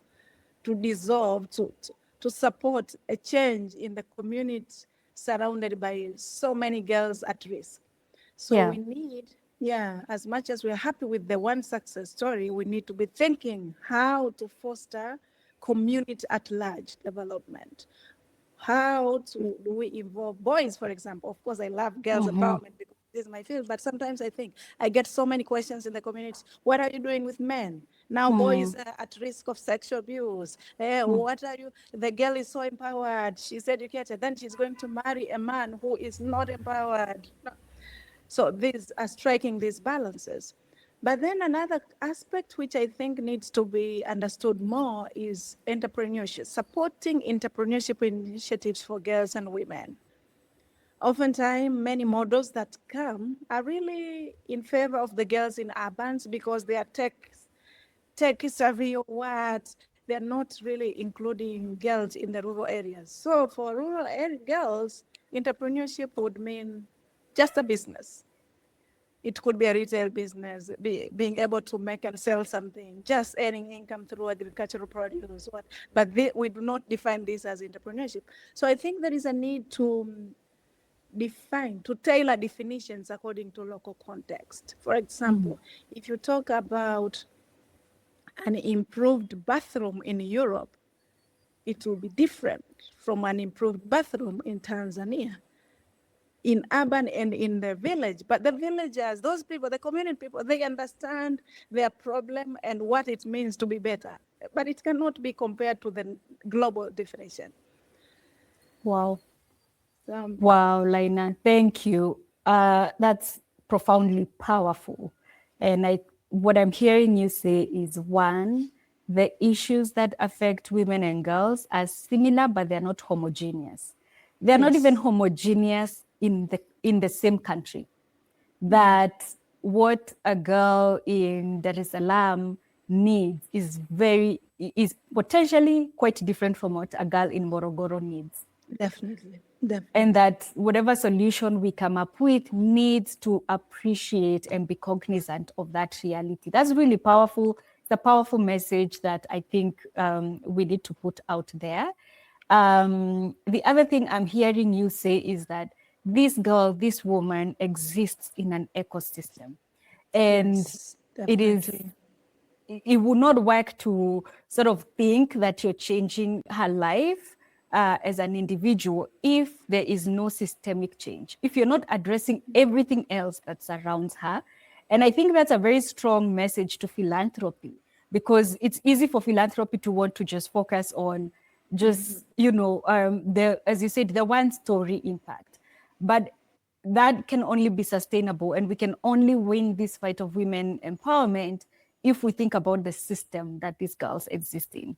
to dissolve, to support a change in the community surrounded by so many girls at risk. So Yeah. we need, as much as we're happy with the one success story, we need to be thinking how to foster community at large development. How do we involve boys, for example? Of course, I love girls' Mhm. empowerment because this is my field, but sometimes I think I get so many questions in the community. What are you doing with men? Now, boys Mhm. are at risk of sexual abuse. Mhm. What are you? The girl is so empowered. She's educated. Then she's going to marry a man who is not empowered. No. So these are striking these balances. But then another aspect which I think needs to be understood more is entrepreneurship, supporting entrepreneurship initiatives for girls and women. Oftentimes, many models that come are really in favor of the girls in urbans because they are tech tech savvy or what, they're not really including girls in the rural areas. So for rural area girls, entrepreneurship would mean just a business. It could be a retail business, being able to make and sell something, just earning income through agricultural produce. But we do not define this as entrepreneurship. So I think there is a need to to tailor definitions according to local context. For example, if you talk about an improved bathroom in Europe, it will be different from an improved bathroom in Tanzania, in urban and in the village. But the villagers, those people, the community people, they understand their problem and what it means to be better. But it cannot be compared to the global definition. Wow. Wow, Laina, thank you. That's profoundly powerful. And what I'm hearing you say is, one, the issues that affect women and girls are similar, but they're not homogeneous. They're not even homogeneous in the same country. That what a girl in Dar es Salaam needs is potentially quite different from what a girl in Morogoro needs. Definitely. And that whatever solution we come up with needs to appreciate and be cognizant of that reality. That's really powerful. It's a powerful message that I think we need to put out there. The other thing I'm hearing you say is that this girl, this woman exists in an ecosystem. And it would not work to sort of think that you're changing her life as an individual if there is no systemic change, if you're not addressing everything else that surrounds her. And I think that's a very strong message to philanthropy, because it's easy for philanthropy to want to just focus on just, as you said, the one story impact. But that can only be sustainable, and we can only win this fight of women empowerment if we think about the system that these girls exist in.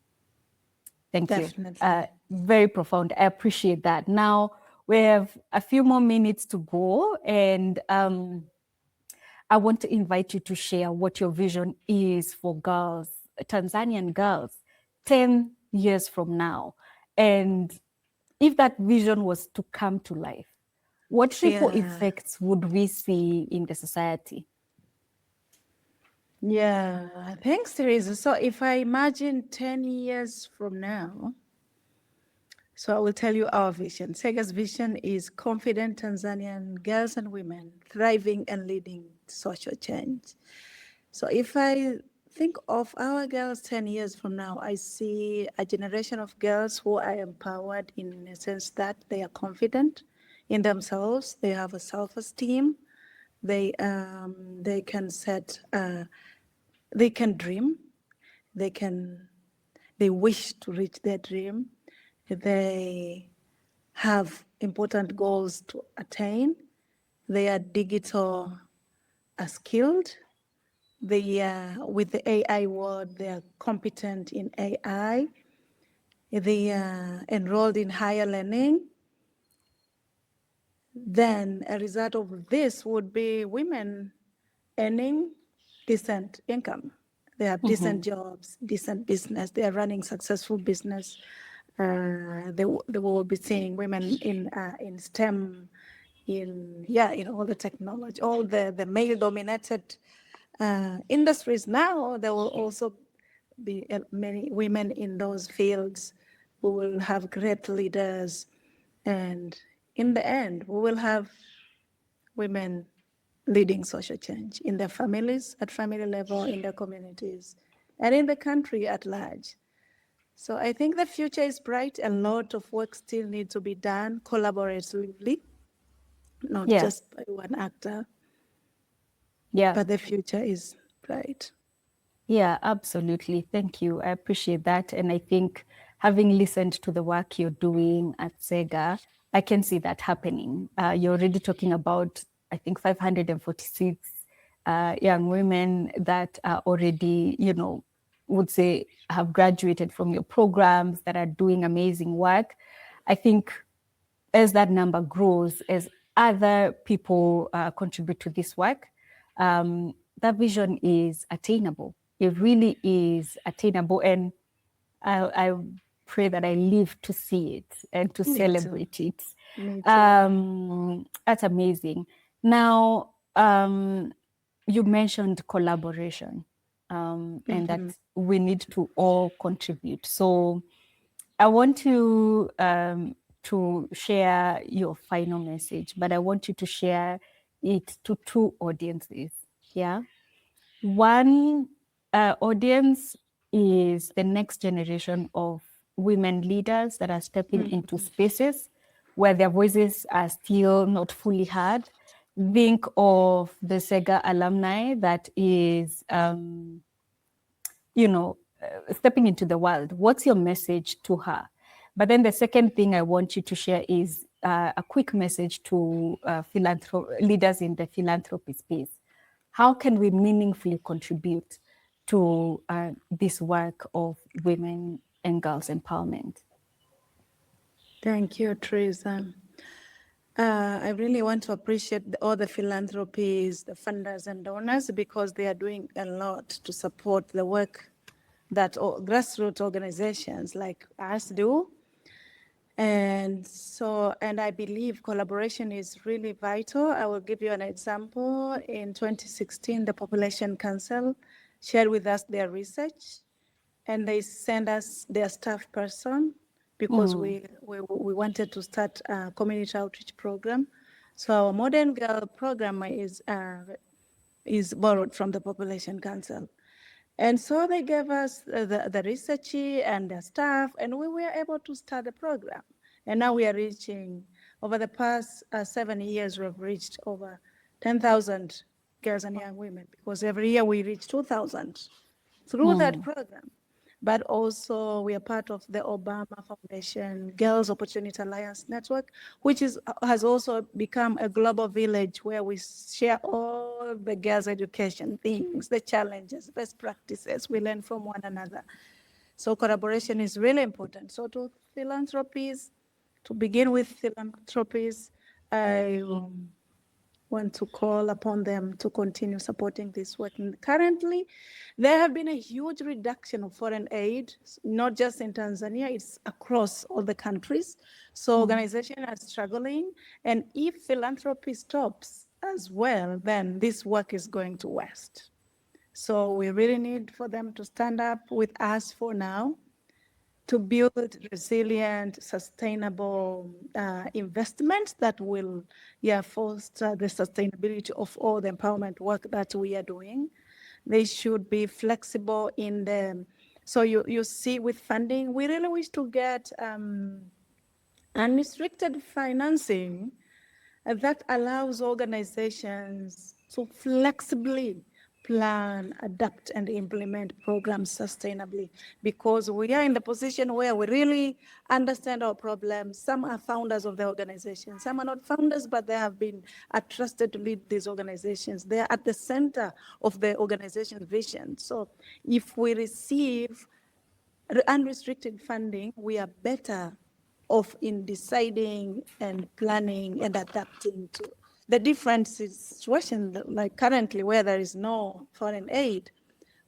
Thank Definitely. you. Very profound. I appreciate that. Now, we have a few more minutes to go, and I want to invite you to share what your vision is for girls, Tanzanian girls, 10 years from now. And if that vision was to come to life, what ripple effects would we see in the society? Yeah, thanks, Trizah. So if I imagine 10 years from now, so I will tell you our vision. SEGA's vision is confident Tanzanian girls and women thriving and leading social change. So if I think of our girls 10 years from now, I see a generation of girls who are empowered in a sense that they are confident in themselves, they have a self-esteem, they can set, they can dream, they wish to reach their dream, they have important goals to attain, they are digital skilled, they are, with the AI world, they are competent in AI, they are enrolled in higher learning. Then a result of this would be women earning decent income. They have decent jobs, decent business. They are running successful business. They will be seeing women in STEM, in all the technology, all the male-dominated industries. Now there will also be many women in those fields who will have great leaders, and in the end, we will have women leading social change in their families, at family level, in their communities, and in the country at large. So I think the future is bright. A lot of work still needs to be done collaboratively, not just by one actor. Yeah. But the future is bright. Yeah, absolutely. Thank you. I appreciate that. And I think having listened to the work you're doing at SEGA, I can see that happening. You're already talking about, I think, 546 young women that are already, would say have graduated from your programs, that are doing amazing work. I think as that number grows, as other people contribute to this work, that vision is attainable. It really is attainable, and I pray that I live to see it and to Me too. celebrate it. Me too. That's amazing. Now, you mentioned collaboration, and that Mm-hmm. we need to all contribute. So I want to share your final message, but I want you to share it to two audiences. Yeah. One audience is the next generation of women leaders that are stepping into Mm-hmm. spaces where their voices are still not fully heard. Think of the SEGA alumni that is, stepping into the world. What's your message to her? But then the second thing I want you to share is a quick message to leaders in the philanthropy space. How can we meaningfully contribute to this work of women and girls empowerment? Thank you, Trizah. I really want to appreciate all the philanthropies, the funders and donors, because they are doing a lot to support the work that grassroots organizations like us do. And I believe collaboration is really vital. I will give you an example. In 2016, the Population Council shared with us their research, and they sent us their staff person because we wanted to start a community outreach program. So our Modern Girl program is borrowed from the Population Council. And so they gave us the research and the staff, and we were able to start the program. And now we are reaching, over the past 7 years, we've reached over 10,000 girls and young women, because every year we reach 2,000 through that program. But also we are part of the Obama Foundation Girls Opportunity Alliance Network, which has also become a global village where we share all the girls' education things, the challenges, best practices. We learn from one another. So collaboration is really important. So to philanthropies, to begin with philanthropies, I want to call upon them to continue supporting this work. And currently, there have been a huge reduction of foreign aid, not just in Tanzania, it's across all the countries. So organizations are struggling, and if philanthropy stops as well, then this work is going to waste. So we really need for them to stand up with us for now, to build resilient, sustainable investments that will foster the sustainability of all the empowerment work that we are doing. They should be flexible in the, so you see with funding, we really wish to get unrestricted financing that allows organizations to flexibly plan, adapt, and implement programs sustainably, because we are in the position where we really understand our problems. Some are founders of the organization, some are not founders, but they have been trusted to lead these organizations. They are at the center of the organization's vision. So if we receive unrestricted funding, we are better off in deciding and planning and adapting to the different situations, like currently where there is no foreign aid.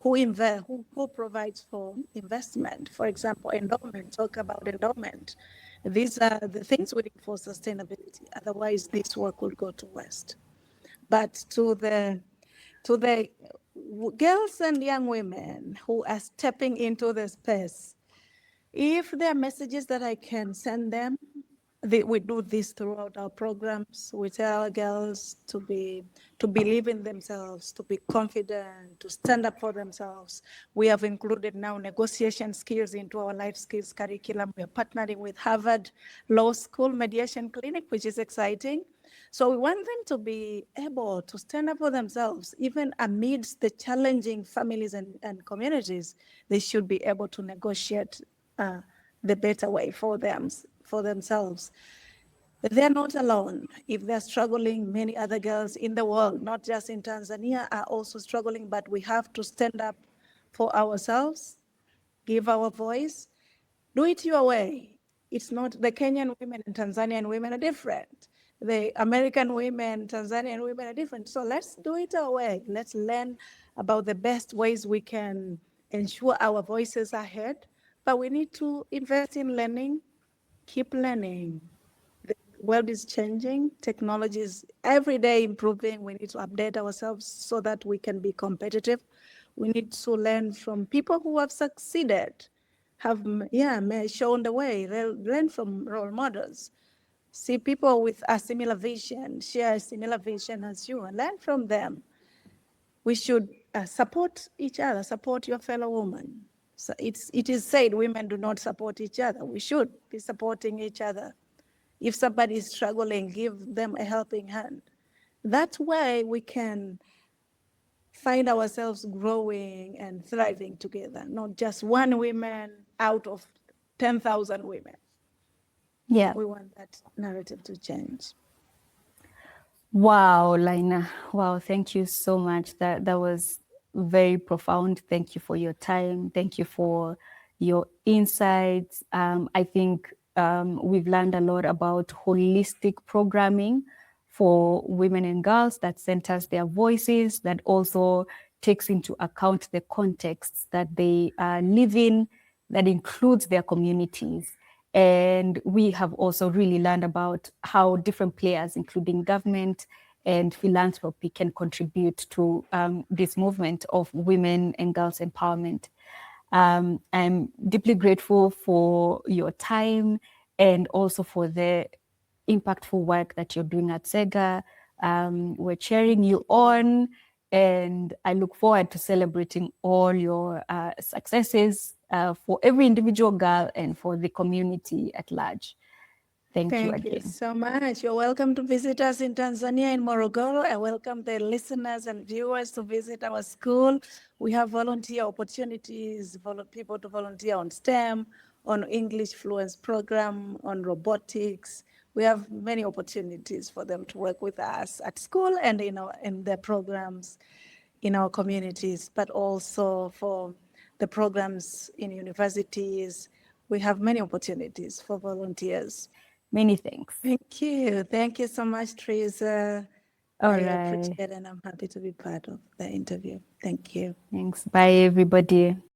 Who provides for investment? For example, endowment, talk about endowment. These are the things we need for sustainability. Otherwise, this work will go to waste. But to the girls and young women who are stepping into the space, if there are messages that I can send them, we do this throughout our programs. We tell our girls to believe in themselves, to be confident, to stand up for themselves. We have included now negotiation skills into our life skills curriculum. We are partnering with Harvard Law School Mediation Clinic, which is exciting. So we want them to be able to stand up for themselves, even amidst the challenging families and communities. They should be able to negotiate the better way for themselves. They're not alone. If they're struggling, many other girls in the world, not just in Tanzania, are also struggling, but we have to stand up for ourselves, give our voice, do it your way. It's not, the Kenyan women and Tanzanian women are different. the American women, Tanzanian women are different. So let's do it our way. Let's learn about the best ways we can ensure our voices are heard. But we need to invest in learning, keep learning. The world is changing, technology is every day improving. We need to update ourselves so that we can be competitive. We need to learn from people who have succeeded, have shown the way, learn from role models. See people with a similar vision, share a similar vision as you, and learn from them. We should support each other, support your fellow woman. So it is said women do not support each other. We should be supporting each other. If somebody is struggling, give them a helping hand. That way we can find ourselves growing and thriving together, not just one woman out of 10,000 women. Yeah. We want that narrative to change. Wow, Laina. Wow, thank you so much. That was very profound. Thank you for your time. Thank you for your insights. I think we've learned a lot about holistic programming for women and girls that centers their voices, that also takes into account the contexts that they live in, that includes their communities. And we have also really learned about how different players, including government and philanthropy, can contribute to this movement of women and girls empowerment. I'm deeply grateful for your time and also for the impactful work that you're doing at SEGA. We're cheering you on, and I look forward to celebrating all your successes for every individual girl and for the community at large. Thank you Thank you again. so much. You're welcome to visit us in Tanzania, in Morogoro. I welcome the listeners and viewers to visit our school. We have volunteer opportunities, people to volunteer on STEM, on English fluence program, on robotics. We have many opportunities for them to work with us at school and in their programs in our communities, but also for the programs in universities. We have many opportunities for volunteers. Many thanks. Thank you. Thank you so much, Trizah. All I right. appreciate it, and I'm happy to be part of the interview. Thank you. Thanks. Bye, everybody.